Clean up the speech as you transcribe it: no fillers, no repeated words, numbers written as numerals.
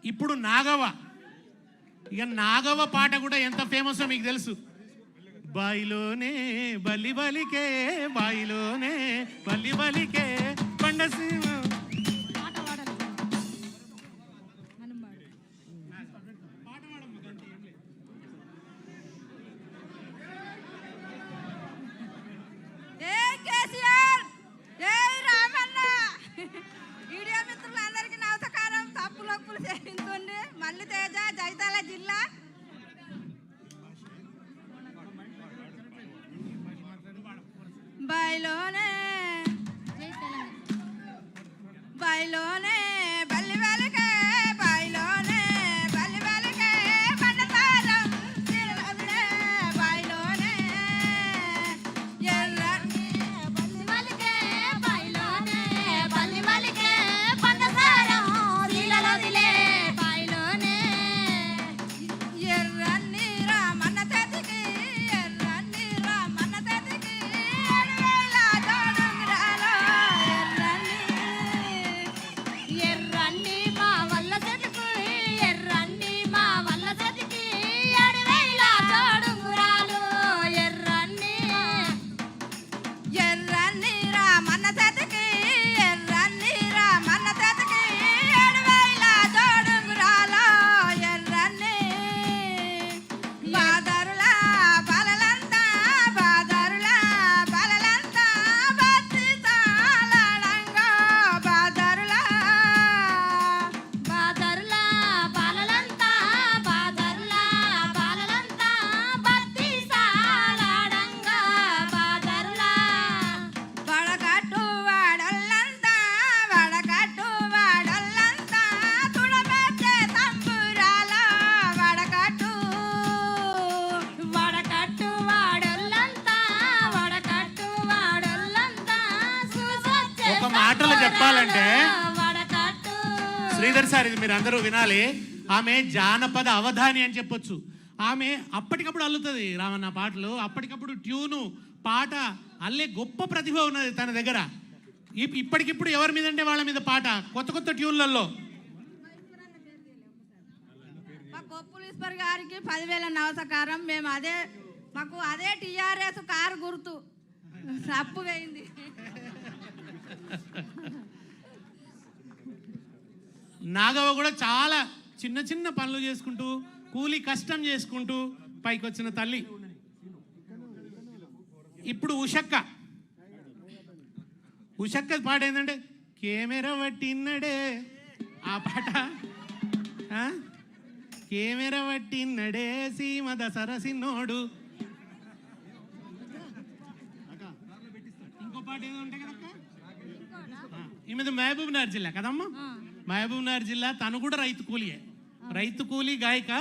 ఇప్పుడు నాగవ. ఇక నాగవ పాట కూడా ఎంత ఫేమస్ మీకు తెలుసు. బాయిలోనే బలి బలికే, బాయిలోనే బలి బలికే పండసీమ. మల్లితేజ, జగిత్యాల జిల్లా. బయలోనే బయలోనే బల్లి వెలకే, బయలోనే బల్లి వెలకే పండతారం తిరువదిలే, బయలోనే ఎర్రని బల్లి వెలకే, బయలోనే బల్లి వెలకే పండతారం తిరువదిలే, బయలోనే ఎర్రని రామన్న తెతికి, ఎర్రని రామన్న తెతికి ఎర్రవేళ జోడుంగరాలో, ఎర్రని మా వల్ల తెతికి, ఎర్రని మా వల్ల తెతికి ఎర్రవేళ జోడుంగరాలు, ఎర్రని ఎర్రని రామన్న తెతికి, ఎర్రని రామన్న తెతికి ఎర్రవేళ జోడుంగరాలో, ఎర్రని బాదరుల బలలంతా, బాదరుల బలలంతా బత్తి తాళడంగో, బాదరుల బాదరుల బలలంతా, బాదరుల బలలంతా బత్తి తాళడంగో, బాదరుల వడకట్టు వాడల్లంతా, వడకట్టు వాడల్లంతా తుడబెట్టే తంబురాల, వడకట్టు వడకట్టు వాడల్లంతా, వడకట్టు వాడల్లంతా చూసొచ్చే ఒక మాటలో చెప్పాలంటే వడకట్టు. శ్రీధర్ సార్, ఇది మీరు అందరూ వినాలి. ఆమె జానపద అవధాని అని చెప్పొచ్చు. ఆమె అప్పటికప్పుడు అల్లుతుంది రామన్న పాటలు. అప్పటికప్పుడు ట్యూను పాట అల్లే గొప్ప ప్రతిభ ఉన్నది తన దగ్గర. ఇప్పటికిప్పుడు ఎవరి మీద అంటే వాళ్ళ మీద పాట, కొత్త కొత్త ట్యూన్లలో. మా కొప్పులీశ్వర్ గారికి 10,000 నమస్కారం. మేము మాకు అదే టీఆర్ఎస్ కారు గుర్తు. తప్పు పోయింది. నాగవ కూడా చాలా చిన్న చిన్న పనులు చేసుకుంటూ, కూలి కష్టం చేసుకుంటూ పైకి వచ్చిన తల్లి. ఇప్పుడు ఉషక్క పాట ఏంటంటే కెమెరా పట్టిన్నడే, ఆ పాట కెమెరా పట్టిన్నడే సీమ దసరసిన్నోడు. ఇంకో పాట ఏదో ఉంటాయి కదక్క, ఈమెది మహబూబ్ నగర్ జిల్లా కదమ్మా. మహబూబ్ నగర్ జిల్లా. తను కూడా రైతు కూలియే, రైతు కూలీ గాయక.